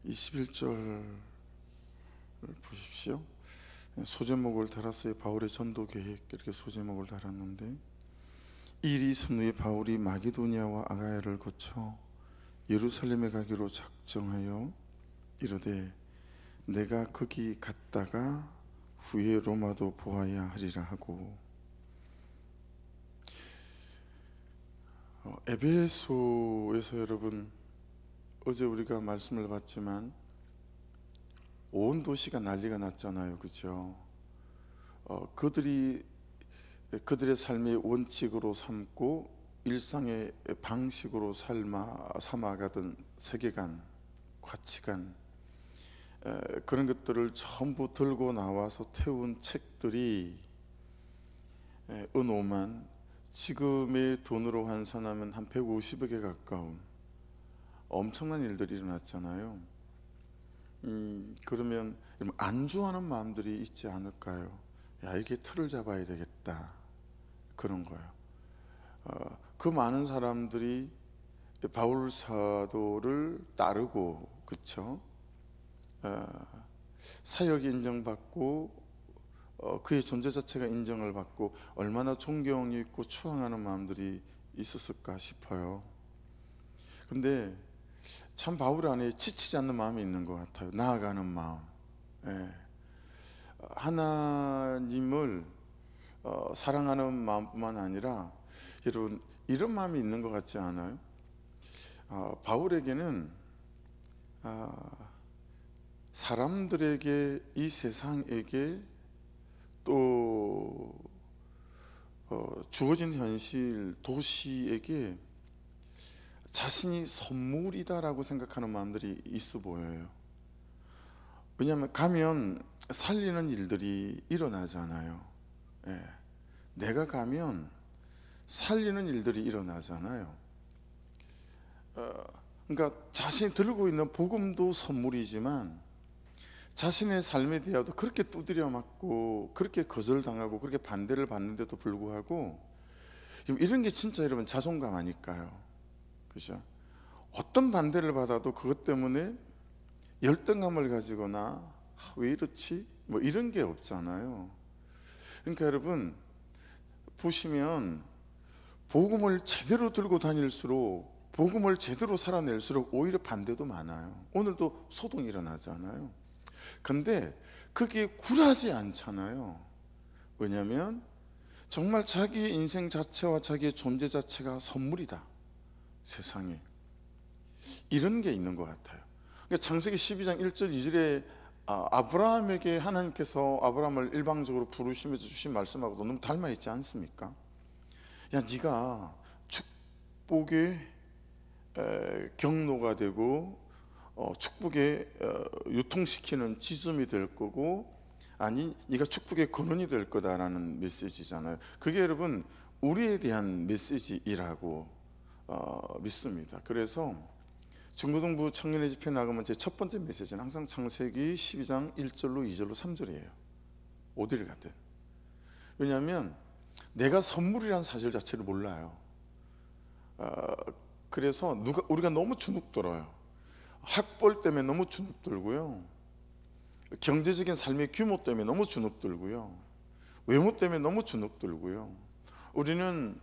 21절 보십시오. 소제목을 달았어요. 바울의 전도 계획, 이렇게 소제목을 달았는데, 이 일이 있은 후에 바울이 마게도니아와 아가야를 거쳐 예루살렘에 가기로 작정하여 이르되 내가 거기 갔다가 후에 로마도 보아야 하리라 하고, 에베소에서 여러분 어제 우리가 말씀을 봤지만 온 도시가 난리가 났잖아요, 그죠? 그들의 삶의 원칙으로 삼고 일상의 방식으로 삼아가던 세계관, 가치관, 그런 것들을 전부 들고 나와서 태운 책들이 은오만, 지금의 돈으로 환산하면 한 150억에 가까운 엄청난 일들이 일어났잖아요. 그러면 안주하는 마음들이 있지 않을까요? 야, 이게 틀을 잡아야 되겠다, 그런 거예요. 그 많은 사람들이 바울 사도를 따르고, 그쵸? 사역이 인정받고 그의 존재 자체가 인정을 받고 얼마나 존경이 있고 추앙하는 마음들이 있었을까 싶어요. 근데 참 바울 안에 지치지 않는 마음이 있는 것 같아요. 나아가는 마음. 하나님을 사랑하는 마음뿐만 아니라 여러분 이런 마음이 있는 것 같지 않아요? 바울에게는 사람들에게, 이 세상에게 또 주어진 현실, 도시에게 자신이 선물이다라고 생각하는 마음들이 있어 보여요. 왜냐하면 가면 살리는 일들이 일어나잖아요. 내가 가면 살리는 일들이 일어나잖아요. 그러니까 자신이 들고 있는 복음도 선물이지만 자신의 삶에 대하여도 그렇게 두드려 맞고 그렇게 거절당하고 그렇게 반대를 받는데도 불구하고, 이런 게 진짜 여러분 자존감 아닐까요? 그죠? 어떤 반대를 받아도 그것 때문에 열등감을 가지거나 왜 이렇지? 뭐 이런 게 없잖아요. 그러니까 여러분 보시면 복음을 제대로 들고 다닐수록, 복음을 제대로 살아낼수록 오히려 반대도 많아요. 오늘도 소동이 일어나잖아요. 근데 그게 굴하지 않잖아요. 왜냐하면 정말 자기의 인생 자체와 자기의 존재 자체가 선물이다, 세상에. 이런 게 있는 것 같아요. 그러니까 창세기 12장 1절 2절에 아브라함에게 하나님께서 아브라함을 일방적으로 부르시면서 주신 말씀하고도 너무 닮아 있지 않습니까? 야, 네가 축복의 경로가 되고 축복에 유통시키는 지점이 될 거고, 아니 네가 축복의 근원이 될 거다라는 메시지잖아요. 그게 여러분 우리에 대한 메시지이라고 믿습니다. 그래서 중고등부 청년의 집회 나가면 제 첫 번째 메시지는 항상 창세기 12장 1절로 2절로 3절이에요. 어디를 가든. 왜냐하면 내가 선물이라는 사실 자체를 몰라요. 그래서 우리가 너무 주눅들어요. 학벌 때문에 너무 주눅들고요, 경제적인 삶의 규모 때문에 너무 주눅들고요, 외모 때문에 너무 주눅들고요. 우리는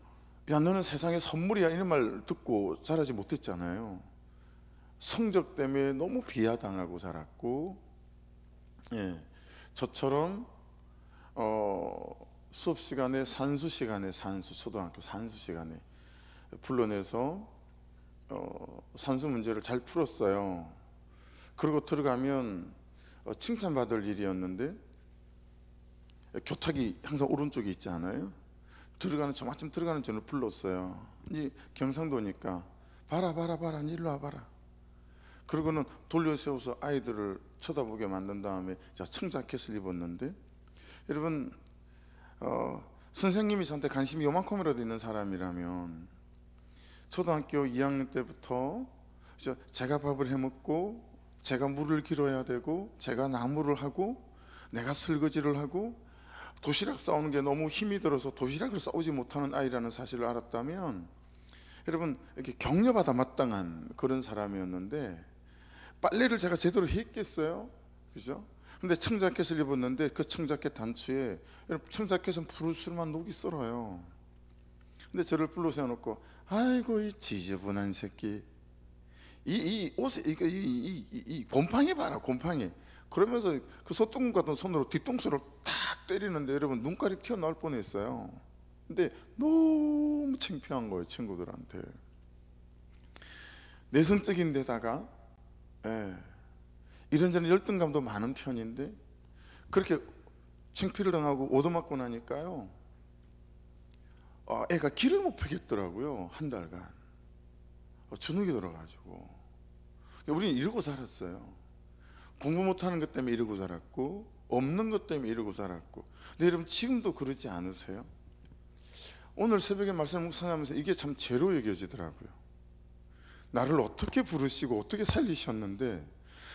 야, 너는 세상의 선물이야, 이런 말 듣고 자라지 못했잖아요. 성적 때문에 너무 비하당하고 자랐고, 저처럼 수업 시간에 초등학교 산수 시간에 불러내서 산수 문제를 잘 풀었어요. 그리고 들어가면 칭찬받을 일이었는데, 교탁이 항상 오른쪽에 있지 않아요? 저마침 들어가는 전을 불렀어요. 이 경상도니까 봐라 일로 와봐라. 그러고는 돌려 세워서 아이들을 쳐다보게 만든 다음에 청자켓을 입었는데, 여러분 선생님이 저한테 관심이 요만큼이라도 있는 사람이라면 초등학교 2학년 때부터 제가 밥을 해먹고, 제가 물을 길어야 되고, 제가 나무를 하고, 내가 설거지를 하고, 도시락 싸우는 게 너무 힘이 들어서 도시락을 싸우지 못하는 아이라는 사실을 알았다면, 여러분 이렇게 격려받아 마땅한 그런 사람이었는데, 빨래를 제가 제대로 했겠어요? 그죠? 근데 청자켓을 입었는데 그 청자켓 단추에 청자켓은 부르스름한 녹이 썰어요. 근데 저를 불러 세워놓고 아이고 이 지저분한 새끼, 이 옷에 이 곰팡이 봐라 곰팡이, 그러면서 그 소뚜껑 같은 손으로 뒤통수를 탁 때리는데 여러분 눈깔이 튀어나올 뻔했어요. 근데 너무 창피한 거예요, 친구들한테. 내성적인 데다가 이런저런 열등감도 많은 편인데 그렇게 창피를 당하고 오도맞고 나니까요, 애가 길을 못 펴겠더라고요. 한 달간 주눅이 들어가지고. 우리는 이러고 살았어요. 공부 못하는 것 때문에 이러고 살았고, 없는 것 때문에 이러고 살았고. 근데 여러분 지금도 그러지 않으세요? 오늘 새벽에 말씀 묵상하면서 이게 참 죄로 여겨지더라고요. 나를 어떻게 부르시고 어떻게 살리셨는데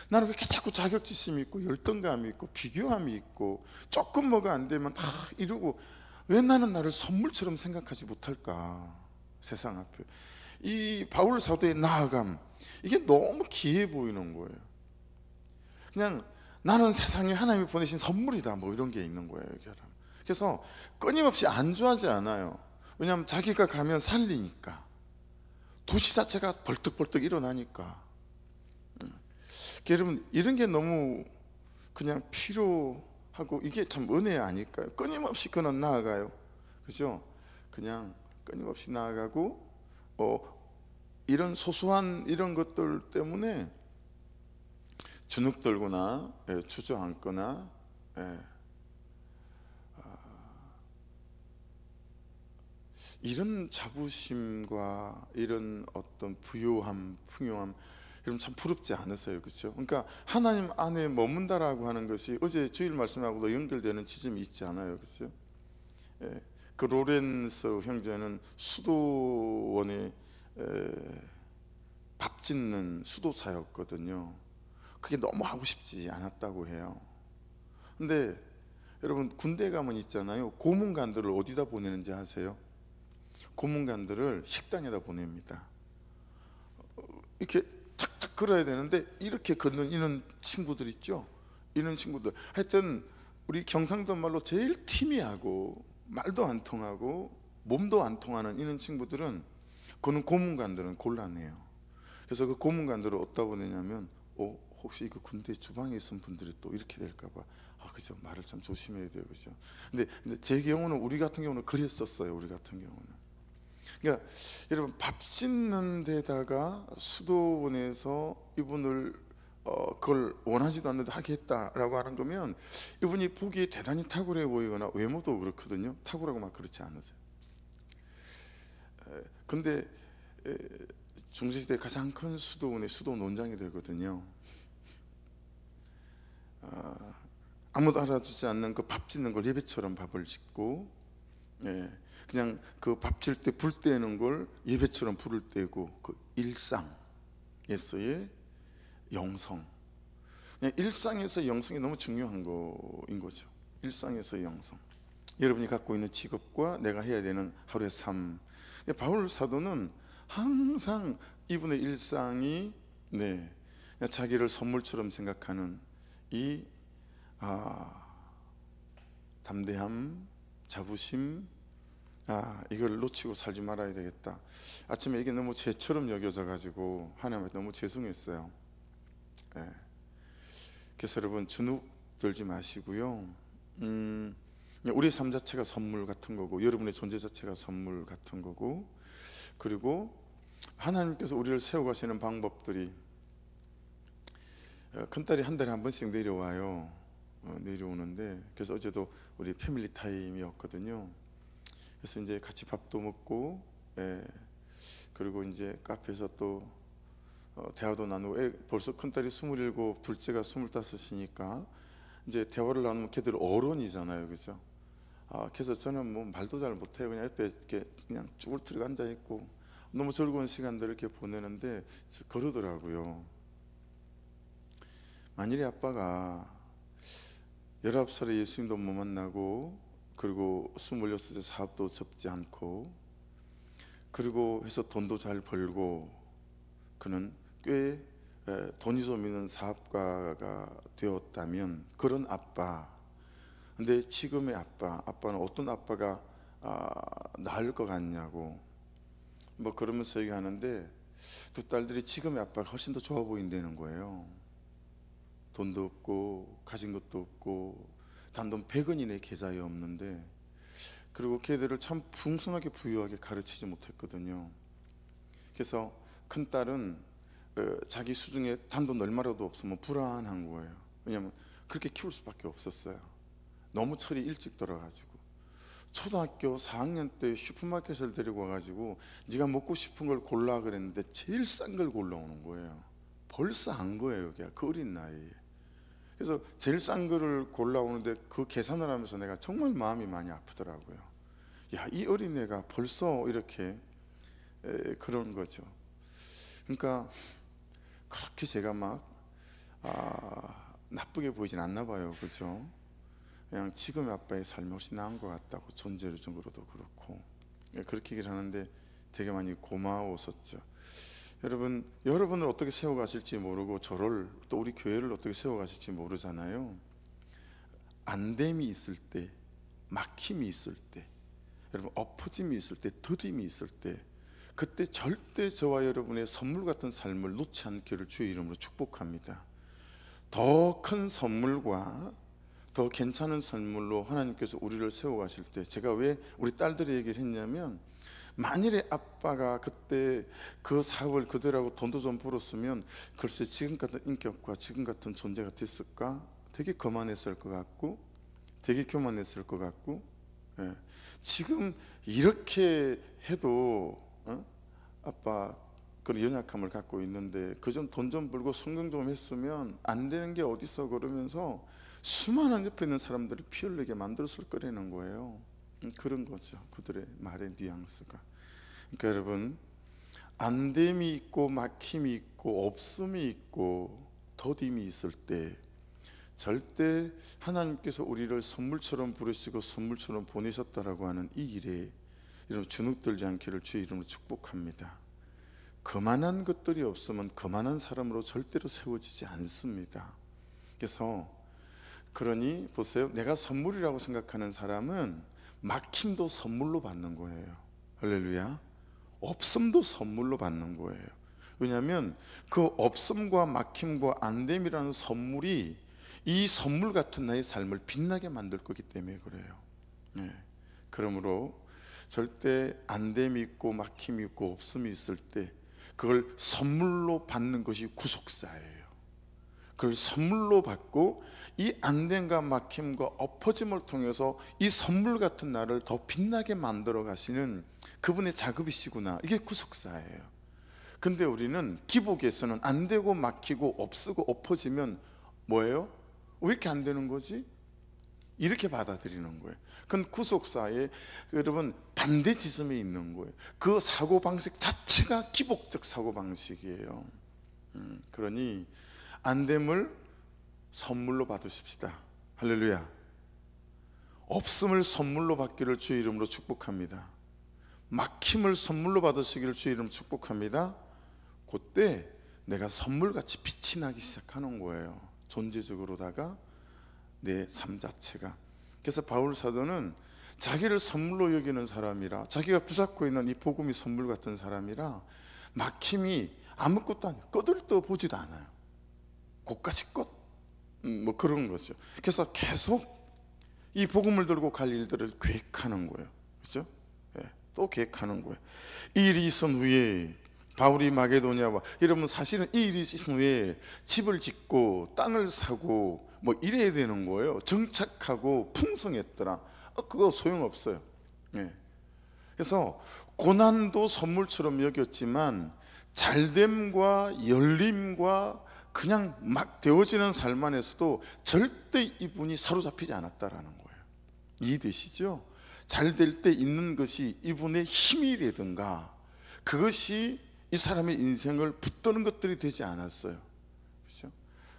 나는 왜 이렇게 자꾸 자격지심이 있고 열등감이 있고 비교함이 있고 조금 뭐가 안 되면 이러고, 왜 나는 나를 선물처럼 생각하지 못할까? 세상 앞에 이 바울 사도의 나아감, 이게 너무 기해 보이는 거예요. 그냥 나는 세상에 하나님이 보내신 선물이다, 뭐 이런 게 있는 거예요. 그래서 끊임없이 안주하지 않아요. 왜냐하면 자기가 가면 살리니까, 도시 자체가 벌떡벌떡 일어나니까. 여러분 이런 게 너무 그냥 필요하고 이게 참 은혜 아닐까요? 끊임없이 그는 나아가요. 그죠? 그냥 끊임없이 나아가고 이런 소소한 이런 것들 때문에 주눅 들거나 주저앉거나 이런 자부심과 이런 어떤 부요함, 풍요함, 여러분 참 부럽지 않으세요? 그렇죠? 그러니까 하나님 안에 머문다라고 하는 것이 어제 주일 말씀하고도 연결되는 지점이 있지 않아요? 그렇죠? 그 로렌서 형제는 수도원에 밥 짓는 수도사였거든요. 그게 너무 하고 싶지 않았다고 해요. 근데 여러분 군대 가면 있잖아요, 고문관들을 어디다 보내는지 아세요? 고문관들을 식당에다 보냅니다. 이렇게 탁탁 걸어야 되는데 이렇게 걷는 이런 친구들 있죠? 이런 친구들, 하여튼 우리 경상도 말로 제일 티미하고 말도 안 통하고 몸도 안 통하는 이런 친구들은, 그는 고문관들은 곤란해요. 그래서 그 고문관들을 어디다 보내냐면 혹시 그 군대 주방에 있는 분들이 또 이렇게 될까봐, 그죠, 말을 참 조심해야 돼요. 그죠? 근데 제 경우는, 우리 같은 경우는 그랬었어요. 우리 같은 경우는. 그러니까 여러분 밥 짓는 데다가 수도원에서 이분을 그걸 원하지도 않는데 하게 했다라고 하는 거면 이분이 보기에 대단히 탁월해 보이거나 외모도 그렇거든요. 탁월하고 막 그렇지 않으세요. 근데 중세시대 가장 큰 수도원의 수도 논장이 되거든요. 아무도 알아주지 않는 그 밥 짓는 걸 예배처럼 밥을 짓고, 그냥 그 밥 질 때 불 떼는 걸 예배처럼 불을 떼고, 그 일상에서의 영성, 그냥 일상에서 영성이 너무 중요한 거인 거죠. 일상에서의 영성, 여러분이 갖고 있는 직업과 내가 해야 되는 하루의 삶. 바울 사도는 항상 이분의 일상이 그냥 자기를 선물처럼 생각하는 이 담대함, 자부심, 이걸 놓치고 살지 말아야 되겠다. 아침에 이게 너무 죄처럼 여겨져 가지고 하나님한테 너무 죄송했어요. 그래서 여러분 주눅 들지 마시고요. 우리의 삶 자체가 선물 같은 거고, 여러분의 존재 자체가 선물 같은 거고, 그리고 하나님께서 우리를 세워가시는 방법들이, 큰딸이 한 달에 한 번씩 내려와요. 내려오는데, 그래서 어제도 우리 패밀리 타임이었거든요. 그래서 이제 같이 밥도 먹고, 그리고 이제 카페에서 또 대화도 나누고, 벌써 큰딸이 27, 둘째가 25이니까 이제 대화를 나누면 걔들 어른이잖아요, 그죠? 그래서 저는 뭐 말도 잘 못해요. 그냥 옆에 이렇게 그냥 쭈글쭈글 앉아 있고 너무 즐거운 시간들을 이렇게 보내는데 그러더라고요. 만일에 아빠가 19살에 예수님도 못 만나고, 그리고 26세 사업도 접지 않고, 그리고 해서 돈도 잘 벌고, 그는 꽤 돈이 좀 있는 사업가가 되었다면 그런 아빠, 근데 지금의 아빠는 어떤 아빠가 나을 것 같냐고 뭐 그러면서 얘기하는데, 두 딸들이 지금의 아빠가 훨씬 더 좋아 보인다는 거예요. 돈도 없고 가진 것도 없고 단돈 100원이 내 계좌에 없는데, 그리고 걔들을 참 풍성하게 부유하게 가르치지 못했거든요. 그래서 큰 딸은 자기 수중에 단돈 얼마라도 없으면 불안한 거예요. 왜냐하면 그렇게 키울 수밖에 없었어요. 너무 철이 일찍 들어가지고. 초등학교 4학년 때 슈퍼마켓을 데리고 와가지고 네가 먹고 싶은 걸 골라 그랬는데 제일 싼 걸 골라오는 거예요. 벌써 안 거예요, 걔가 그 어린 나이에. 그래서 제일 싼 거를 골라오는데 그 계산을 하면서 내가 정말 마음이 많이 아프더라고요. 야, 이 어린애가 벌써 이렇게 그런 거죠. 그러니까 그렇게 제가 막 나쁘게 보이진 않나 봐요, 그죠? 그냥 지금의 아빠의 삶이 훨씬 나은 것 같다고, 존재적으로도 그렇고. 그렇게 얘기를 하는데 되게 많이 고마웠었죠. 여러분을 어떻게 세워가실지 모르고 저를, 또 우리 교회를 어떻게 세워가실지 모르잖아요. 안됨이 있을 때, 막힘이 있을 때, 여러분 엎어짐이 있을 때, 더딤이 있을 때, 그때 절대 저와 여러분의 선물 같은 삶을 놓지 않기를 주의 이름으로 축복합니다. 더 큰 선물과 더 괜찮은 선물로 하나님께서 우리를 세워가실 때, 제가 왜 우리 딸들의 얘기를 했냐면, 만일에 아빠가 그때 그 사업을 그대로 하고 돈도 좀 벌었으면 글쎄 지금 같은 인격과 지금 같은 존재가 됐을까? 되게 거만했을 것 같고, 되게 교만했을 것 같고, 지금 이렇게 해도 아빠 그런 연약함을 갖고 있는데 그 좀 돈 좀 벌고 성공 좀 했으면 안 되는 게 어딨어 그러면서 수많은 옆에 있는 사람들을 피 흘리게 만들었을 거라는 거예요. 그런 거죠, 그들의 말의 뉘앙스가. 그러니까 여러분, 안됨이 있고 막힘이 있고 없음이 있고 더딤이 있을 때 절대 하나님께서 우리를 선물처럼 부르시고 선물처럼 보내셨다라고 하는 이 일에 여러분 주눅들지 않기를 주의 이름으로 축복합니다. 거만한 것들이 없으면 거만한 사람으로 절대로 세워지지 않습니다. 그래서 그러니 보세요, 내가 선물이라고 생각하는 사람은 막힘도 선물로 받는 거예요. 할렐루야. 없음도 선물로 받는 거예요. 왜냐하면 그 없음과 막힘과 안됨이라는 선물이 이 선물 같은 나의 삶을 빛나게 만들 거기 때문에 그래요. 그러므로 절대 안됨이 있고 막힘이 있고 없음이 있을 때 그걸 선물로 받는 것이 구속사예요. 그걸 선물로 받고 이 안됨과 막힘과 엎어짐을 통해서 이 선물 같은 나를 더 빛나게 만들어 가시는 그분의 작업이시구나, 이게 구속사예요. 근데 우리는 기복에서는 안 되고 막히고 없고 엎어지면 뭐예요? 왜 이렇게 안 되는 거지? 이렇게 받아들이는 거예요. 그건 구속사에 여러분 반대 지점에 있는 거예요. 그 사고방식 자체가 기복적 사고방식이에요. 그러니 안됨을 선물로 받으십시다. 할렐루야. 없음을 선물로 받기를 주의 이름으로 축복합니다. 막힘을 선물로 받으시기를 주의 이름으로 축복합니다. 그때 내가 선물같이 빛이 나기 시작하는 거예요. 존재적으로다가 내 삶 자체가. 그래서 바울 사도는 자기를 선물로 여기는 사람이라, 자기가 붙잡고 있는 이 복음이 선물 같은 사람이라 막힘이 아무것도 아니에요. 꺼들떠 보지도 않아요. 고까지 것 뭐 그런 거죠. 그래서 계속 이 복음을 들고 갈 일들을 계획하는 거예요. 그렇죠? 또 계획하는 거예요. 이 일이 있은 후에 바울이 마게도냐와, 여러분 사실은 이 일이 있은 후에 집을 짓고 땅을 사고 뭐 이래야 되는 거예요. 정착하고 풍성했더라. 그거 소용없어요. 그래서 고난도 선물처럼 여겼지만 잘됨과 열림과 그냥 막 되어지는 삶 안에서도 절대 이분이 사로잡히지 않았다라는 거예요. 이해되시죠? 잘 될 때 있는 것이 이분의 힘이라든가 그것이 이 사람의 인생을 붙드는 것들이 되지 않았어요. 그렇죠?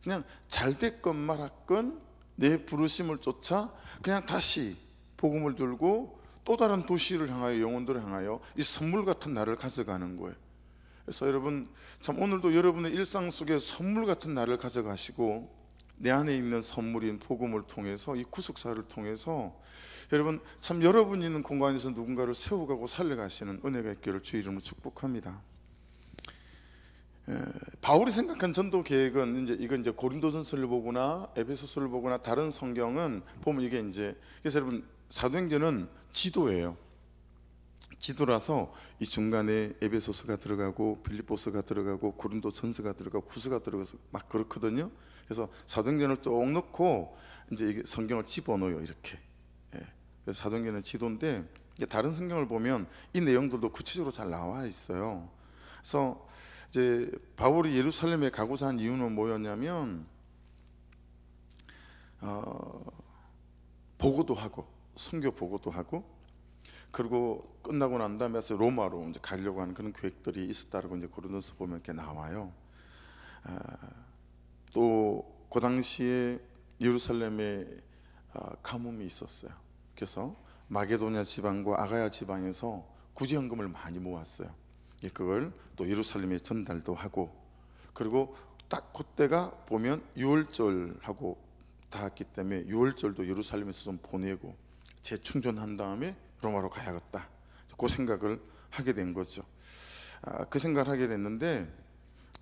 그냥 잘 됐건 말았건 내 부르심을 쫓아 그냥 다시 복음을 들고 또 다른 도시를 향하여, 영혼들을 향하여 이 선물 같은 나를 가져가는 거예요. 그래서 여러분 참 오늘도 여러분의 일상 속에 선물 같은 날을 가져가시고 내 안에 있는 선물인 복음을 통해서 이 구속사를 통해서 여러분 참 여러분이 있는 공간에서 누군가를 세워가고 살려가시는 은혜가 있기를 주 이름으로 축복합니다. 바울이 생각한 전도 계획은 이건 이제 고린도전서를 보거나 에베소서를 보거나 다른 성경은 보면 이게 이제 그래서 여러분 사도행전은 지도예요. 지도라서 이 중간에 에베소서가 들어가고 빌립보서가 들어가고 고린도전서가 들어가고 후서가 들어가서 막 그렇거든요. 그래서 사도행전을 쭉 넣고 이제 이게 성경을 집어넣어요 이렇게. 그래서 사도행전은 지도인데 다른 성경을 보면 이 내용들도 구체적으로 잘 나와 있어요. 그래서 이제 바울이 예루살렘에 가고자 한 이유는 뭐였냐면 보고도 하고 선교 보고도 하고 그리고 끝나고 난 다음에 로마로 이제 가려고 하는 그런 계획들이 있었다고 이제 고린도서 보면 이렇게 나와요. 또 그 당시에 예루살렘에 가뭄이 있었어요. 그래서 마게도냐 지방과 아가야 지방에서 구제헌금을 많이 모았어요. 그걸 또 예루살렘에 전달도 하고 그리고 딱 그때가 보면 유월절하고 닿았기 때문에 유월절도 예루살렘에서 좀 보내고 재충전한 다음에 로마로 가야겠다. 그 생각을 하게 된 거죠. 그 생각을 하게 됐는데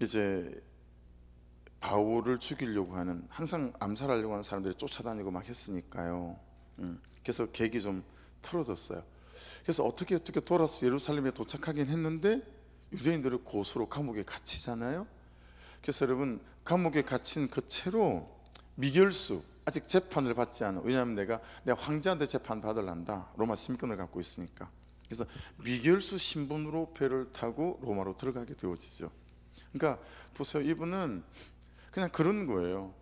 이제 바울을 죽이려고 하는 항상 암살하려고 하는 사람들이 쫓아다니고 막 했으니까요. 그래서 계획이 좀 틀어졌어요. 그래서 어떻게 돌아서 예루살렘에 도착하긴 했는데 유대인들을 고소로 감옥에 갇히잖아요. 그래서 여러분 감옥에 갇힌 그 채로 미결수 아직 재판을 받지 않아. 왜냐하면 내가 황제한테 재판 받으란다. 로마 시민권을 갖고 있으니까. 그래서 미결수 신분으로 배를 타고 로마로 들어가게 되어지죠. 그러니까 보세요, 이분은 그냥 그런 거예요.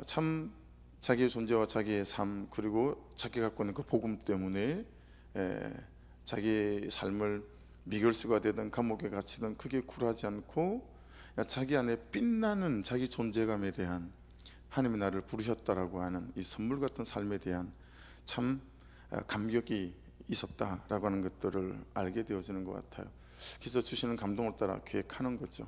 참 자기의 존재와 자기의 삶 그리고 자기가 갖고 있는 그 복음 때문에 자기의 삶을 미결수가 되든 감옥에 갇히든 크게 굴하지 않고 자기 안에 빛나는 자기 존재감에 대한 하나님이 나를 부르셨다라고 하는 이 선물 같은 삶에 대한 참 감격이 있었다라고 하는 것들을 알게 되어지는 것 같아요. 그래서 주시는 감동을 따라 계획하는 거죠.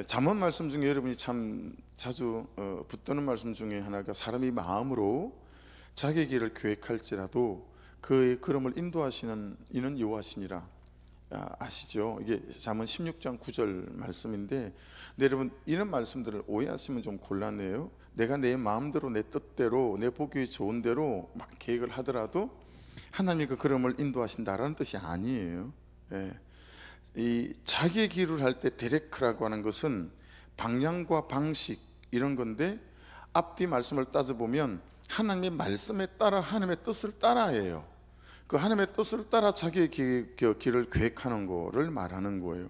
잠언 말씀 중에 여러분이 참 자주 붙드는 말씀 중에 하나가 사람이 마음으로 자기 길을 계획할지라도 그의 걸음을 인도하시는 이는 여호와시니라. 아시죠? 이게 잠언 16장 9절 말씀인데 여러분 이런 말씀들을 오해하시면 좀 곤란해요. 내가 내 마음대로 내 뜻대로 내 보기 좋은 대로 막 계획을 하더라도 하나님이 그 걸음을 인도하신다라는 뜻이 아니에요. 이 자기의 길을 할 때 디렉트라고 하는 것은 방향과 방식 이런 건데 앞뒤 말씀을 따져보면 하나님의 말씀에 따라 하나님의 뜻을 따라해요. 그 하나님의 뜻을 따라 자기의 길을 계획하는 거를 말하는 거예요.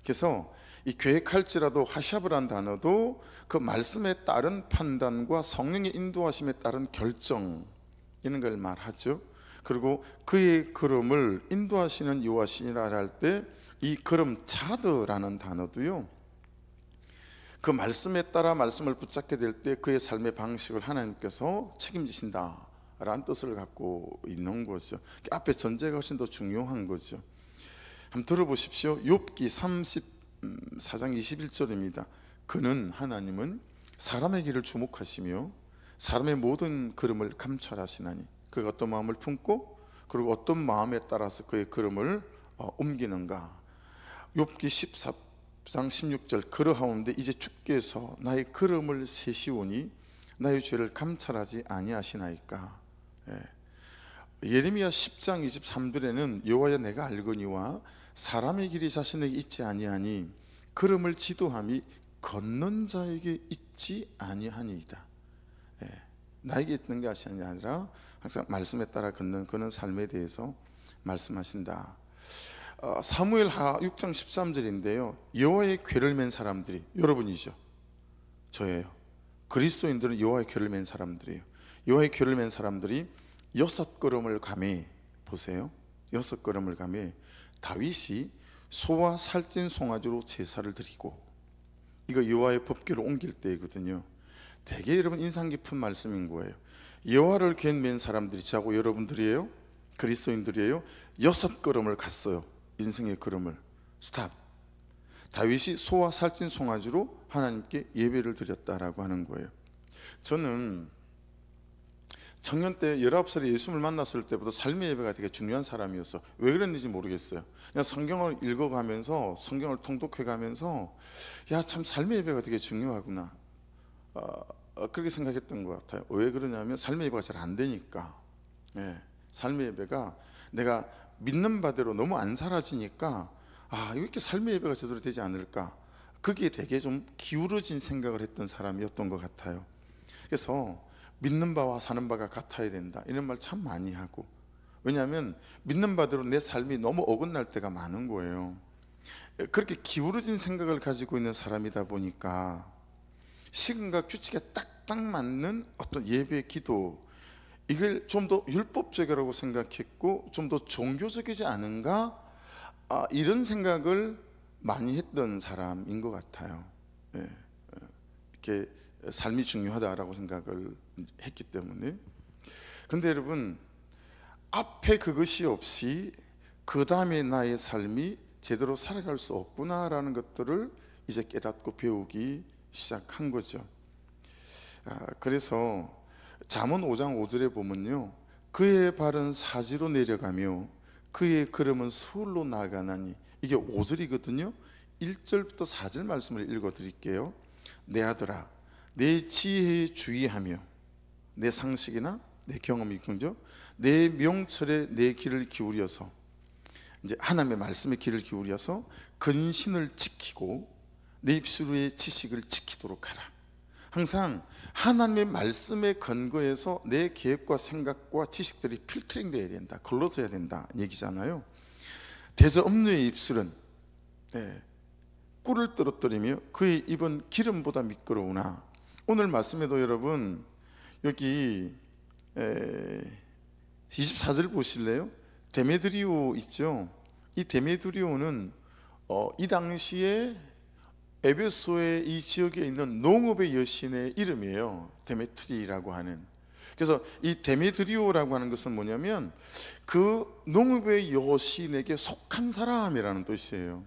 그래서 이 계획할지라도 하샵이란 단어도 그 말씀에 따른 판단과 성령의 인도하심에 따른 결정 이런 걸 말하죠. 그리고 그의 걸음을 인도하시는 여호와시니라 할 때 이 걸음 차드라는 단어도요 그 말씀에 따라 말씀을 붙잡게 될 때 그의 삶의 방식을 하나님께서 책임지신다 라는 뜻을 갖고 있는 거죠. 앞에 전제가 훨씬 더 중요한 거죠. 한번 들어보십시오. 욥기 34장 21절입니다. 그는 하나님은 사람의 길을 주목하시며 사람의 모든 걸음을 감찰하시나니 그가 어떤 마음을 품고 그리고 어떤 마음에 따라서 그의 걸음을 옮기는가. 욥기 14장 16절 그러하온데 이제 주께서 나의 걸음을 세시오니 나의 죄를 감찰하지 아니하시나이까. 예레미야 10장 23절에는 여호와여 내가 알거니와 사람의 길이 자신에게 있지 아니하니 걸음을 지도함이 걷는 자에게 있지 아니하니이다. 나에게 있는 것이 아니라 항상 말씀에 따라 걷는 그런 삶에 대해서 말씀하신다. 사무엘하 6장 13절인데요 여호와의 궤를 맨 사람들이 여러분이죠. 저예요. 그리스도인들은 여호와의 궤를 맨 사람들이에요. 여호와의 궤를 맨 사람들이 6걸음을 가매 보세요. 6걸음을 가매 다윗이 소와 살찐 송아지로 제사를 드리고 이거 여호와의 법궤를 옮길 때이거든요. 되게 여러분 인상 깊은 말씀인 거예요. 여호와를 궤 맨 사람들이 저하고 여러분들이에요. 그리스도인들이에요. 6걸음을 갔어요. 인생의 걸음을. 스탑. 다윗이 소와 살찐 송아지로 하나님께 예배를 드렸다라고 하는 거예요. 저는 청년 때 19살에 예수님을 만났을 때부터 삶의 예배가 되게 중요한 사람이었어. 왜 그랬는지 모르겠어요. 그냥 성경을 읽어가면서, 성경을 통독해가면서 야, 참 삶의 예배가 되게 중요하구나, 그렇게 생각했던 것 같아요. 왜 그러냐면 삶의 예배가 잘 안 되니까. 삶의 예배가 내가 믿는 바대로 너무 안 살아지니까 왜 이렇게 삶의 예배가 제대로 되지 않을까, 거기에 되게 좀 기울어진 생각을 했던 사람이었던 것 같아요. 그래서 믿는 바와 사는 바가 같아야 된다, 이런 말 참 많이 하고, 왜냐하면 믿는 바대로 내 삶이 너무 어긋날 때가 많은 거예요. 그렇게 기울어진 생각을 가지고 있는 사람이다 보니까 시간과 규칙에 딱딱 맞는 어떤 예배, 기도, 이걸 좀 더 율법적이라고 생각했고 좀 더 종교적이지 않은가, 이런 생각을 많이 했던 사람인 것 같아요. 이렇게 삶이 중요하다라고 생각을 했기 때문에. 근데 여러분, 앞에 그것이 없이 그 다음에 나의 삶이 제대로 살아갈 수 없구나라는 것들을 이제 깨닫고 배우기 시작한 거죠. 그래서 잠언 5장 5절에 보면요, 그의 발은 사지로 내려가며 그의 걸음은 서울로 나아가나니, 이게 5절이거든요 1절부터 4절 말씀을 읽어 드릴게요. 내 아들아, 내 지혜에 주의하며 내 상식이나 내 경험이 긍정, 내 명철에 내 귀를 기울여서, 이제 하나님의 말씀에 귀를 기울여서 근신을 지키고 내 입술 위에 지식을 지키도록 하라. 항상 하나님의 말씀에 근거해서 내 계획과 생각과 지식들이 필터링 돼야 된다, 걸러져야 된다 얘기잖아요. 대저업류의 입술은 꿀을 떨어뜨리며 그의 입은 기름보다 미끄러우나, 오늘 말씀에도 여러분 여기 24절 보실래요? 데메드리오 있죠. 이 데메드리오는 이 당시에 에베소의 이 지역에 있는 농업의 여신의 이름이에요. 데메트리라고 하는. 그래서 이 데메드리오라고 하는 것은 뭐냐면 그 농업의 여신에게 속한 사람이라는 뜻이에요.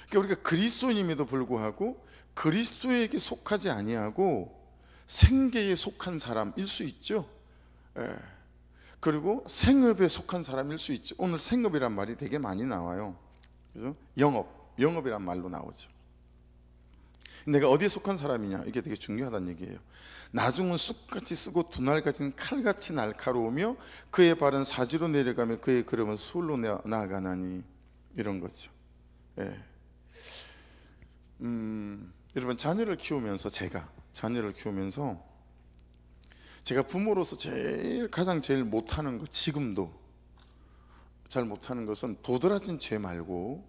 그러니까 우리가 그리스도인임에도 불구하고 그리스도에게 속하지 아니하고 생계에 속한 사람일 수 있죠. 그리고 생업에 속한 사람일 수 있죠. 오늘 생업이란 말이 되게 많이 나와요. 그죠? 영업이란 말로 나오죠. 내가 어디에 속한 사람이냐, 이게 되게 중요하다는 얘기예요. 나중은 쑥같이 쓰고 두날 가진 칼같이 날카로우며 그의 발은 사지로 내려가며 그의 걸음은 서울로 나아가나니, 이런 거죠. 여러분, 자녀를 키우면서 제가 부모로서 가장 제일 못하는 것, 지금도 잘 못하는 것은 도드라진 죄 말고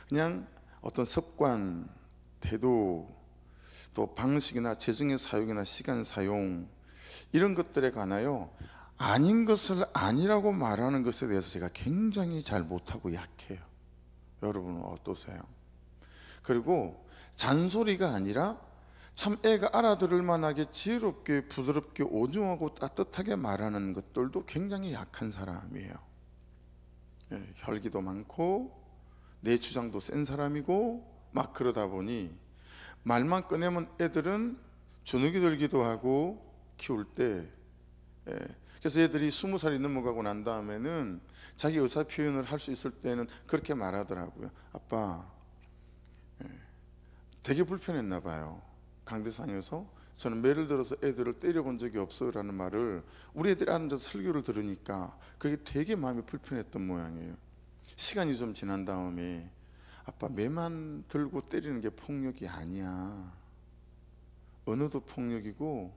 그냥 어떤 습관, 태도, 또 방식이나 재정의 사용이나 시간 사용, 이런 것들에 관하여 아닌 것을 아니라고 말하는 것에 대해서 제가 굉장히 잘 못하고 약해요. 여러분은 어떠세요? 그리고 잔소리가 아니라 참 애가 알아들을 만하게 지혜롭게 부드럽게 온유하고 따뜻하게 말하는 것들도 굉장히 약한 사람이에요. 혈기도 많고 내 주장도 센 사람이고 막 그러다 보니 말만 꺼내면 애들은 주눅이 들기도 하고 키울 때, 그래서 애들이 20살이 넘어가고 난 다음에는 자기 의사 표현을 할 수 있을 때는 그렇게 말하더라고요. 아빠, 되게 불편했나 봐요. 강대상에서 저는 매를 들어서 애들을 때려본 적이 없어 라는 말을 우리 애들이 앉아서 설교를 들으니까 그게 되게 마음이 불편했던 모양이에요. 시간이 좀 지난 다음에 아빠, 매만 들고 때리는 게 폭력이 아니야, 언어도 폭력이고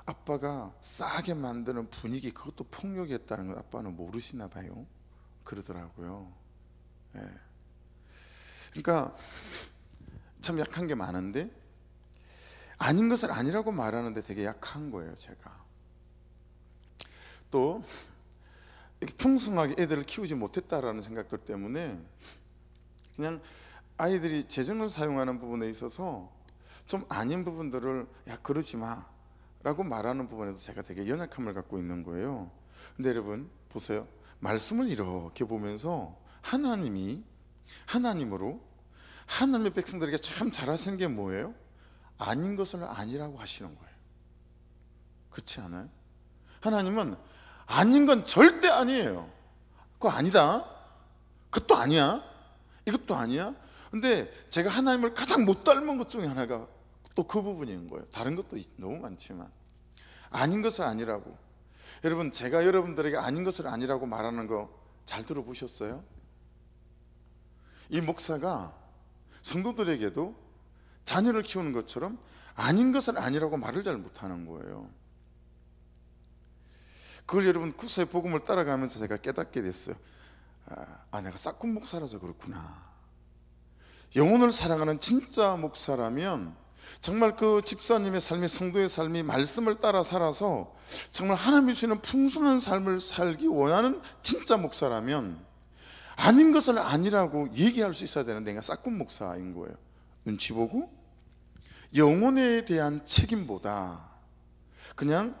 아빠가 싸게 만드는 분위기, 그것도 폭력이었다는 걸 아빠는 모르시나 봐요. 그러더라고요. 그러니까 참 약한 게 많은데 아닌 것을 아니라고 말하는데 되게 약한 거예요. 제가 또 이렇게 풍성하게 애들을 키우지 못했다라는 생각들 때문에 그냥 아이들이 재정을 사용하는 부분에 있어서 좀 아닌 부분들을 야, 그러지 마 라고 말하는 부분에도 제가 되게 연약함을 갖고 있는 거예요. 근데 여러분 보세요. 말씀을 이렇게 보면서 하나님으로 하나님의 백성들에게 참 잘하시는 게 뭐예요? 아닌 것을 아니라고 하시는 거예요. 그렇지 않아요? 하나님은 아닌 건 절대 아니에요. 그거 아니다, 그것도 아니야, 이것도 아니야. 근데 제가 하나님을 가장 못 닮은 것 중에 하나가 또 그 부분인 거예요. 다른 것도 너무 많지만 아닌 것을 아니라고. 여러분, 제가 여러분들에게 아닌 것을 아니라고 말하는 거 잘 들어보셨어요? 이 목사가 성도들에게도 자녀를 키우는 것처럼 아닌 것을 아니라고 말을 잘 못하는 거예요. 그걸 여러분 구세의 복음을 따라가면서 제가 깨닫게 됐어요. 내가 싹군 목사라서 그렇구나. 영혼을 사랑하는 진짜 목사라면 정말 그 집사님의 삶이, 성도의 삶이 말씀을 따라 살아서 정말 하나님이 주시는 풍성한 삶을 살기 원하는 진짜 목사라면 아닌 것을 아니라고 얘기할 수 있어야 되는 내가 싹군 목사인 거예요. 눈치 보고 영혼에 대한 책임보다 그냥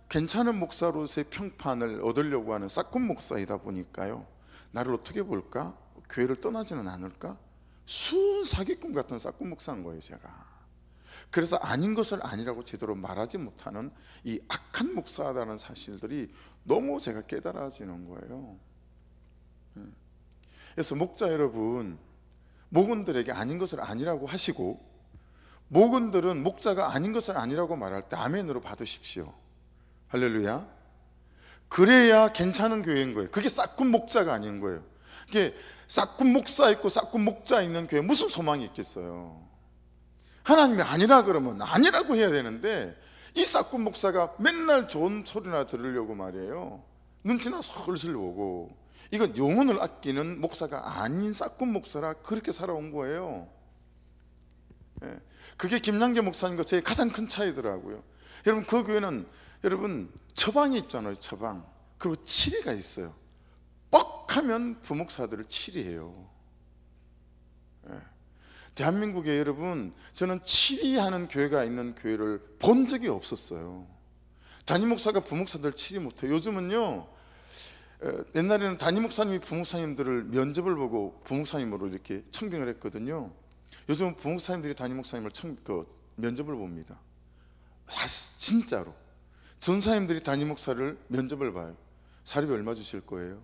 괜찮은 목사로서의 평판을 얻으려고 하는 싹군 목사이다 보니까요, 나를 어떻게 볼까? 교회를 떠나지는 않을까? 순 사기꾼 같은 싹군 목사인 거예요, 제가. 그래서 아닌 것을 아니라고 제대로 말하지 못하는 이 악한 목사라는 사실들이 너무 제가 깨달아지는 거예요. 그래서 목자 여러분, 목원들에게 아닌 것을 아니라고 하시고, 목원들은 목자가 아닌 것을 아니라고 말할 때 아멘으로 받으십시오. 할렐루야. 그래야 괜찮은 교회인 거예요. 그게 싹군 목자가 아닌 거예요. 이게 싹군 목사 있고 싹군 목자 있는 교회 무슨 소망이 있겠어요? 하나님이 아니라 그러면 아니라고 해야 되는데, 이 싹군 목사가 맨날 좋은 소리나 들으려고 말이에요, 눈치나 슬슬 보고, 이건 영혼을 아끼는 목사가 아닌 싹군 목사라 그렇게 살아온 거예요. 그게 김양계 목사님과 제 가장 큰 차이더라고요. 여러분, 그 교회는 여러분 처방이 있잖아요. 처방. 그리고 치리가 있어요. 뻑하면 부목사들을 치리해요. 대한민국에 여러분, 저는 치리하는 교회가 있는 교회를 본 적이 없었어요. 담임 목사가 부목사들 치리 못해요. 요즘은요, 옛날에는 담임 목사님이 부목사님들을 면접을 보고 부목사님으로 이렇게 청빙을 했거든요. 요즘은 부목사님들이 담임 목사님을 면접을 봅니다. 진짜로 전사님들이 담임 목사를 면접을 봐요. 사립이 얼마 주실 거예요?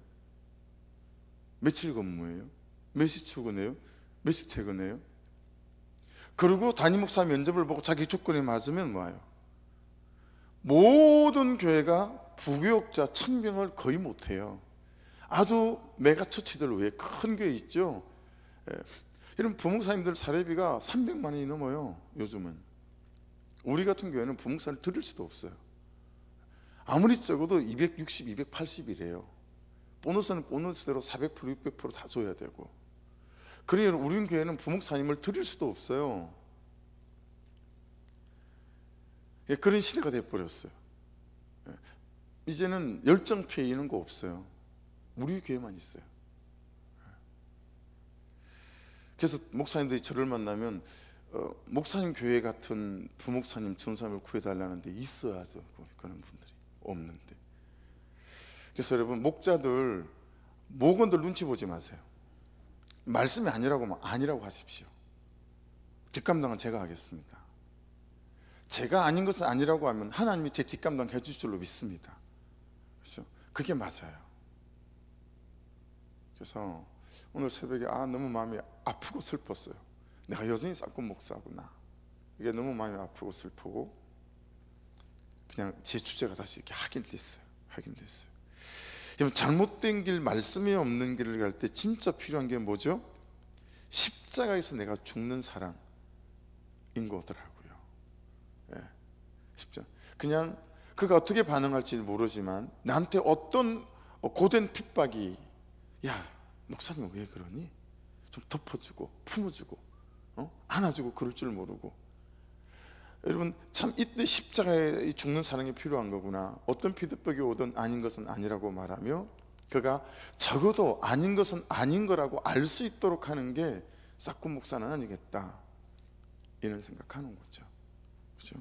며칠 근무해요? 몇 시 출근해요? 몇 시 퇴근해요? 그리고 담임 목사 면접을 보고 자기 조건에 맞으면 와요. 모든 교회가 부교육자 청빙을 거의 못해요. 아주 메가처치들 외에 큰 교회 있죠. 이런 부목사님들 사례비가 300만 원이 넘어요. 요즘은 우리 같은 교회는 부목사를 드릴 수도 없어요. 아무리 적어도 260, 280이래요. 보너스는 보너스대로 400%, 600% 다 줘야 되고. 그러니 우리 교회는 부목사님을 드릴 수도 없어요. 그런 시대가 돼버렸어요. 이제는 열정페이 이런 거 없어요. 우리 교회만 있어요. 그래서 목사님들이 저를 만나면 목사님 교회 같은 부목사님, 전사님을 구해달라는데 있어야죠. 그런 분들이 없는데. 그래서 여러분, 목자들, 목원들 눈치 보지 마세요. 말씀이 아니라고 하면 아니라고 하십시오. 뒷감당은 제가 하겠습니다. 제가 아닌 것은 아니라고 하면 하나님이 제 뒷감당 해줄 줄로 믿습니다. 그렇죠? 그게 맞아요. 그래서 오늘 새벽에 너무 마음이 아프고 슬펐어요. 내가 여전히 싹군 목사구나. 이게 너무 마음이 아프고 슬프고, 그냥 제 주제가 다시 이렇게 확인됐어요. 여러분, 잘못된 길, 말씀이 없는 길을 갈 때 진짜 필요한 게 뭐죠? 십자가에서 내가 죽는 사랑인 거더라고요. 십자가. 그냥 그가 어떻게 반응할지 모르지만 나한테 어떤 고된 핍박이, 야 목사님 왜 그러니? 좀 덮어주고 품어주고 안아주고 그럴 줄 모르고. 여러분, 참 이때 십자가에 죽는 사랑이 필요한 거구나. 어떤 피드백이 오든 아닌 것은 아니라고 말하며 그가 적어도 아닌 것은 아닌 거라고 알 수 있도록 하는 게 싹군 목사는 아니겠다, 이런 생각하는 거죠. 그렇죠?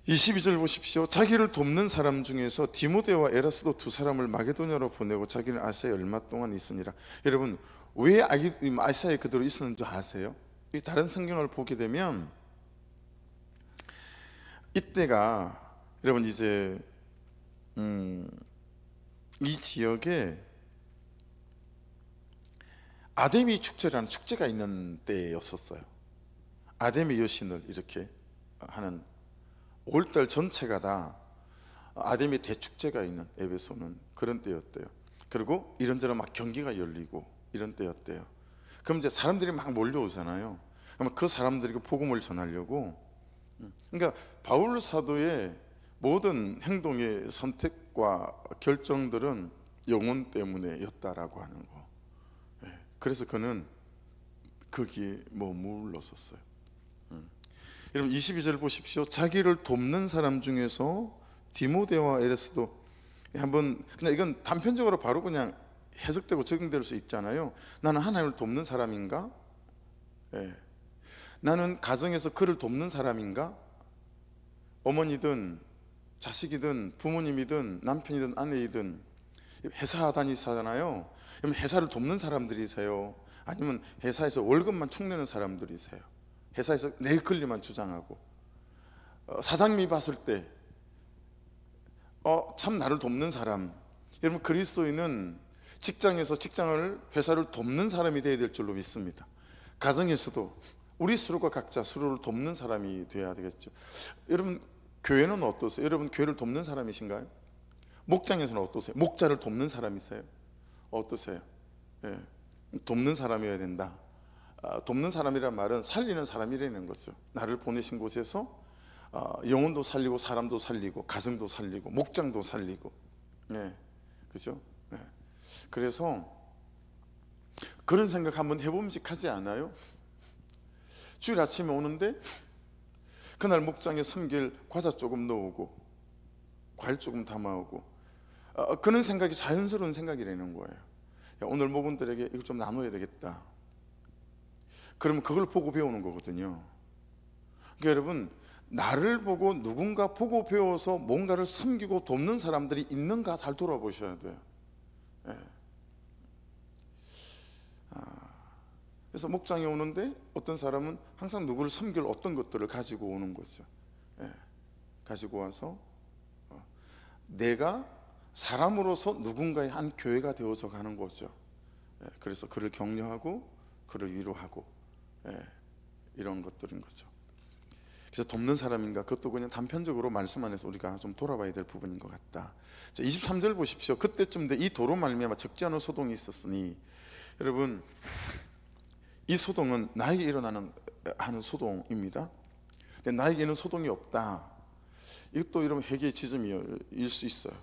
22절 보십시오. 자기를 돕는 사람 중에서 디모데와 에라스도 두 사람을 마게도냐로 보내고 자기는 아시아에 얼마 동안 있으니라. 여러분, 왜 아시아에 그대로 있었는지 아세요? 이 다른 성경을 보게 되면 이때가 여러분 이제 이 지역에 아데미 축제라는 축제가 있는 때였었어요. 아데미 여신을 이렇게 하는 5월달 전체가 다 아데미 대축제가 있는 에베소는 그런 때였대요. 그리고 이런저런 막 경기가 열리고 이런 때였대요. 그럼 이제 사람들이 막 몰려오잖아요. 그러면 그 사람들에게 복음을 전하려고, 그러니까 바울 사도의 모든 행동의 선택과 결정들은 영혼 때문에였다라고 하는 거. 그래서 그는 거기에 머물렀었어요. 여러분 22절 보십시오. 자기를 돕는 사람 중에서 디모데와 에레스도, 한번 그냥 이건 단편적으로 바로 그냥 해석되고 적용될 수 있잖아요. 나는 하나님을 돕는 사람인가? 나는 가정에서 그를 돕는 사람인가? 어머니든 자식이든 부모님이든 남편이든 아내이든 회사 다니시잖아요. 그러면 회사를 돕는 사람들이세요? 아니면 회사에서 월급만 총 내는 사람들이세요? 회사에서 내 권리만 주장하고, 사장님이 봤을 때 참 나를 돕는 사람. 여러분 그리스도인은 직장에서 회사를 돕는 사람이 되어야 될 줄로 믿습니다. 가정에서도 우리 서로가 각자 서로를 돕는 사람이 되어야 되겠죠. 여러분 교회는 어떠세요? 여러분 교회를 돕는 사람이신가요? 목장에서는 어떠세요? 목자를 돕는 사람이세요? 어떠세요? 돕는 사람이어야 된다. 돕는 사람이란 말은 살리는 사람이라는 거죠. 나를 보내신 곳에서 영혼도 살리고 사람도 살리고 가정도 살리고 목장도 살리고, 그죠? 그래서 그런 생각 한번 해봄직하지 않아요? 주일 아침에 오는데 그날 목장에 섬길 과자 조금 넣어오고 과일 조금 담아오고, 그런 생각이 자연스러운 생각이라는 거예요. 야, 오늘 목원들에게 이거 좀 나눠야 되겠다. 그러면 그걸 보고 배우는 거거든요. 그러니까 여러분, 나를 보고 누군가 보고 배워서 뭔가를 섬기고 돕는 사람들이 있는가 잘 돌아보셔야 돼요. 그래서 목장에 오는데 어떤 사람은 항상 누구를 섬길 어떤 것들을 가지고 오는 거죠. 가지고 와서 내가 사람으로서 누군가의 한 교회가 되어서 가는 거죠. 그래서 그를 격려하고 그를 위로하고, 이런 것들인 거죠. 그래서 돕는 사람인가? 그것도 그냥 단편적으로 말씀 안에서 우리가 좀 돌아봐야 될 부분인 것 같다. 자, 23절 보십시오. 그때쯤 돼 이 도로 말미암아 적지 않은 소동이 있었으니, 여러분 이 소동은 나에게 일어나는 하는 소동입니다. 근데 나에게는 소동이 없다. 이것도 이러면 회개의 지점일 수 있어요.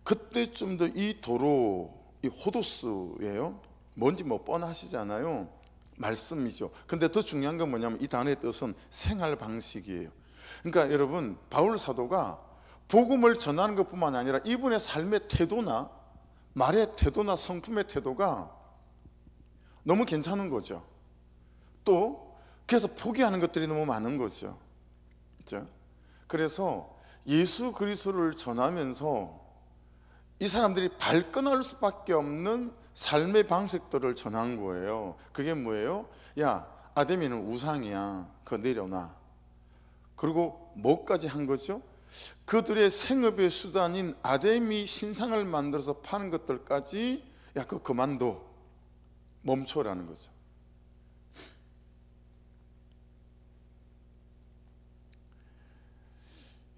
그때쯤도 이 도로, 이 호도스예요. 뭔지 뭐 뻔하시잖아요. 말씀이죠. 근데 더 중요한 건 뭐냐면 이 단어의 뜻은 생활 방식이에요. 그러니까 여러분 바울 사도가 복음을 전하는 것뿐만 아니라 이분의 삶의 태도나 말의 태도나 성품의 태도가 너무 괜찮은 거죠. 또 그래서 포기하는 것들이 너무 많은 거죠. 그렇죠? 그래서 예수 그리스도를 전하면서 이 사람들이 발끈할 수밖에 없는 삶의 방식들을 전한 거예요. 그게 뭐예요? 야, 아데미는 우상이야. 그거 내려놔. 그리고 뭐까지 한 거죠? 그들의 생업의 수단인 아데미 신상을 만들어서 파는 것들까지, 야, 그거 그만둬. 멈춰라는 거죠.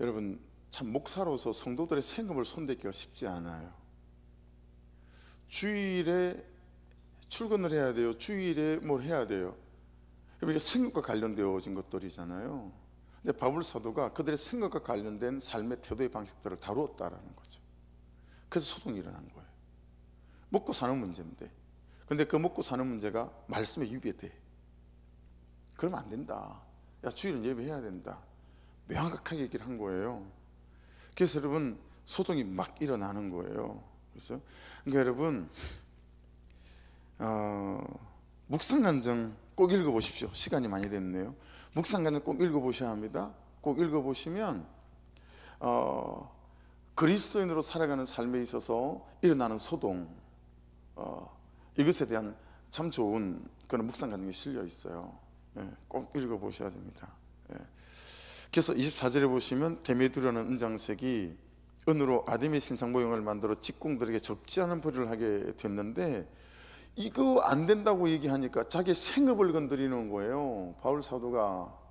여러분 참 목사로서 성도들의 생업을 손대기가 쉽지 않아요. 주일에 출근을 해야 돼요. 주일에 뭘 해야 돼요. 이게 생업과 관련되어진 것들이잖아요. 근데 바울 사도가 그들의 생업과 관련된 삶의 태도의 방식들을 다루었다라는 거죠. 그래서 소동이 일어난 거예요. 먹고 사는 문제인데, 근데 그 먹고 사는 문제가 말씀에 위배돼. 그러면 안 된다. 야, 주일은 예배해야 된다. 명확하게 얘기를 한 거예요. 그래서 여러분 소동이 막 일어나는 거예요. 그래서 그러니까 여러분 묵상간증 꼭 읽어보십시오. 시간이 많이 됐네요. 묵상간증 꼭 읽어보셔야 합니다. 꼭 읽어보시면 그리스도인으로 살아가는 삶에 있어서 일어나는 소동, 이것에 대한 참 좋은 그런 묵상 같은 게 실려 있어요. 꼭 읽어보셔야 됩니다. 그래서 24절에 보시면 데메드리오는 은장색이 은으로 아데미 신상 모형을 만들어 직공들에게 적지 않은 벌이를 하게 됐는데, 이거 안 된다고 얘기하니까 자기 생업을 건드리는 거예요, 바울 사도가.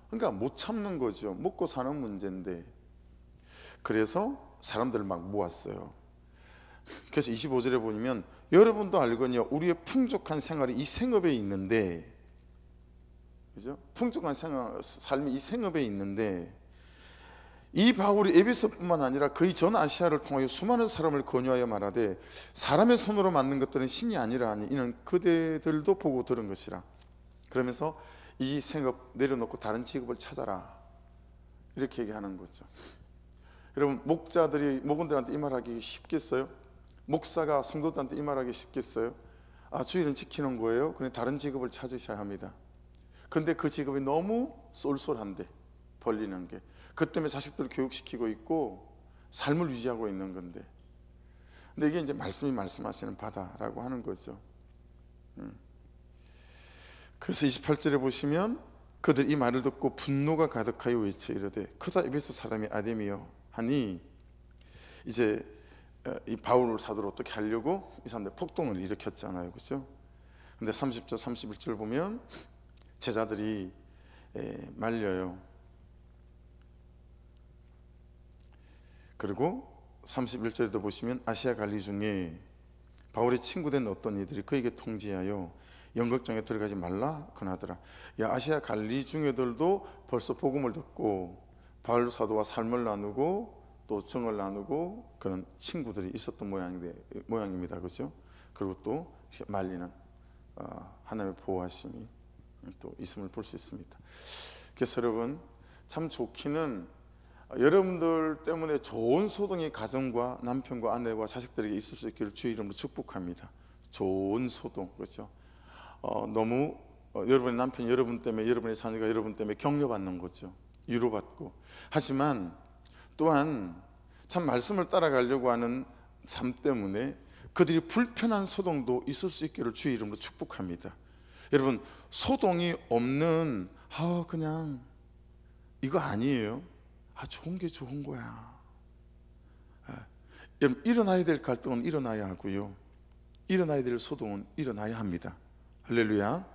그러니까 못 참는 거죠. 먹고 사는 문제인데. 그래서 사람들을 막 모았어요. 그래서 25절에 보면 여러분도 알거니와 우리의 풍족한 생활이 이 생업에 있는데, 그죠? 풍족한 삶이 이 생업에 있는데, 이 바울이 에베소뿐만 아니라 거의 전 아시아를 통하여 수많은 사람을 권유하여 말하되 사람의 손으로 만든 것들은 신이 아니라 하니 이는 그대들도 보고 들은 것이라. 그러면서 이 생업 내려놓고 다른 직업을 찾아라, 이렇게 얘기하는 거죠. 여러분, 목자들이 목원들한테 이 말하기 쉽겠어요? 목사가 성도들한테 이 말하기 쉽겠어요? 주일은 지키는 거예요, 그냥 다른 직업을 찾으셔야 합니다. 근데 그 직업이 너무 쏠쏠한데, 벌리는 게, 그 때문에 자식들을 교육시키고 있고 삶을 유지하고 있는 건데. 근데 이게 이제 말씀이 말씀하시는 바다라고 하는 거죠. 그래서 28절에 보시면 그들 이 말을 듣고 분노가 가득하여 외쳐 이르되 크다 에베소 사람이 아데미여 하니, 이제 이 바울 사도를 어떻게 하려고 이 사람들 폭동을 일으켰잖아요, 그렇죠? 근데 30절 31절 보면 제자들이 말려요. 그리고 31절에도 보시면 아시아 갈리 중에 바울의 친구된 어떤 이들이 그에게 통지하여 연극장에 들어가지 말라 그러하더라. 아시아 갈리 중에들도 벌써 복음을 듣고 바울 사도와 삶을 나누고 또 정을 나누고 그런 친구들이 있었던 모양입니다, 그렇죠? 그리고 또 말리는 하나님의 보호하심이 또 있음을 볼 수 있습니다. 그래서 여러분, 참 좋기는 여러분들 때문에 좋은 소동이 가정과 남편과 아내와 자식들에게 있을 수 있기를 주의 이름으로 축복합니다. 좋은 소동, 그렇죠? 너무 여러분의 남편이 여러분 때문에, 여러분의 자녀가 여러분 때문에 격려받는 거죠. 위로받고. 하지만 또한 참 말씀을 따라가려고 하는 삶 때문에 그들이 불편한 소동도 있을 수 있기를 주의 이름으로 축복합니다. 여러분, 소동이 없는 그냥 이거 아니에요. 좋은 게 좋은 거야. 여러분, 일어나야 될 갈등은 일어나야 하고요, 일어나야 될 소동은 일어나야 합니다. 할렐루야.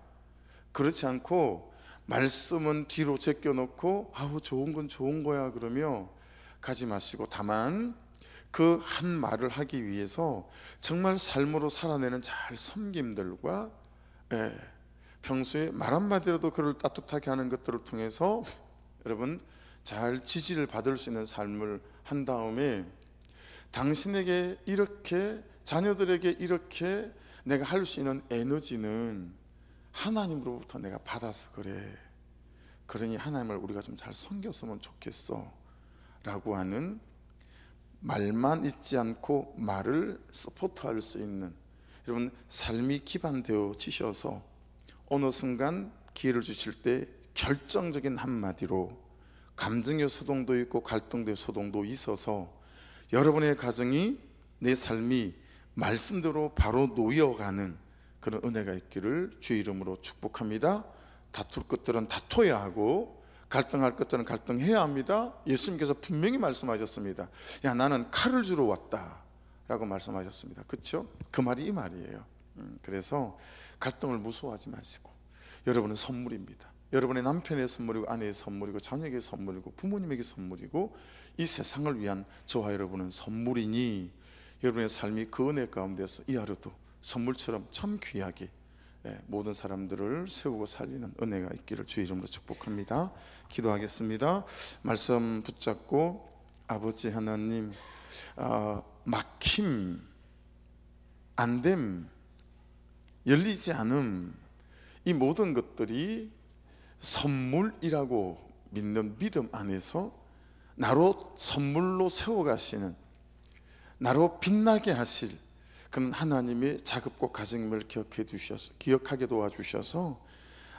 그렇지 않고 말씀은 뒤로 제껴놓고 좋은 건 좋은 거야 그러며 가지 마시고, 다만 그 한 말을 하기 위해서 정말 삶으로 살아내는 잘 섬김들과 평소에 말 한마디라도 그를 따뜻하게 하는 것들을 통해서 여러분 잘 지지를 받을 수 있는 삶을 한 다음에, 당신에게 이렇게, 자녀들에게 이렇게 내가 할 수 있는 에너지는 하나님으로부터 내가 받아서 그래, 그러니 하나님을 우리가 좀 잘 섬겼으면 좋겠어 라고 하는, 말만 있지 않고 말을 서포트할 수 있는, 여러분 삶이 기반되어 지셔서 어느 순간 기회를 주실 때 결정적인 한마디로 감정의 소동도 있고 갈등의 소동도 있어서 여러분의 가정이, 내 삶이 말씀대로 바로 놓여가는 그런 은혜가 있기를 주의 이름으로 축복합니다. 다툴 것들은 다퉈야 하고 갈등할 것들은 갈등해야 합니다. 예수님께서 분명히 말씀하셨습니다. 나는 칼을 주러 왔다 라고 말씀하셨습니다. 그렇죠? 그 말이 이 말이에요. 그래서 갈등을 무서워하지 마시고, 여러분은 선물입니다. 여러분의 남편의 선물이고 아내의 선물이고 자녀에게 선물이고 부모님에게 선물이고 이 세상을 위한 저와 여러분은 선물이니, 여러분의 삶이 그 은혜 가운데서 이 하루도 선물처럼 참 귀하게 모든 사람들을 세우고 살리는 은혜가 있기를 주의 이름으로 축복합니다. 기도하겠습니다. 말씀 붙잡고, 아버지 하나님, 막힘, 안됨, 열리지 않음, 이 모든 것들이 선물이라고 믿는 믿음 안에서 나로 선물로 세워가시는, 나로 빛나게 하실 그런 하나님의 작업과 가정을 기억하게 도와주셔서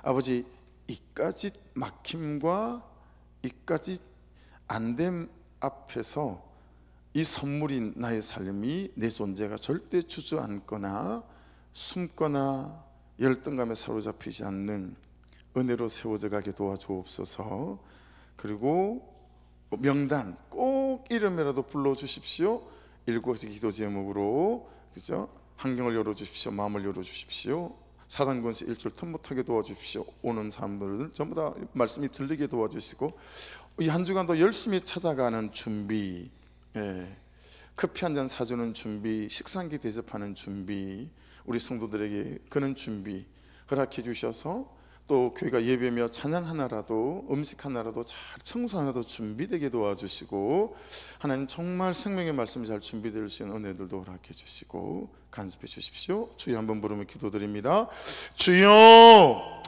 아버지, 이까짓 막힘과 이까지 안됨 앞에서 이 선물인 나의 삶이, 내 존재가 절대 주저앉거나 숨거나 열등감에 사로잡히지 않는 은혜로 세워져 가게 도와주옵소서. 그리고 명단 꼭 이름이라도 불러주십시오. 7가지 기도 제목으로, 그죠? 환경을 열어주십시오. 마음을 열어주십시오. 사단 권세 일절 틈 못하게 도와주십시오. 오는 사람들은 전부 다 말씀이 들리게 도와주시고, 이 한 주간도 열심히 찾아가는 준비, 커피 한 잔 사주는 준비, 식사 한 끼 대접하는 준비, 우리 성도들에게 그런 준비 허락해 주셔서, 또 교회가 예배며 찬양 하나라도, 음식 하나라도 잘, 청소 하나도 준비되게 도와주시고, 하나님 정말 생명의 말씀이 잘 준비될 수 있는 은혜들도 허락해 주시고 간섭해 주십시오. 주여 한번 부르며 기도드립니다. 주여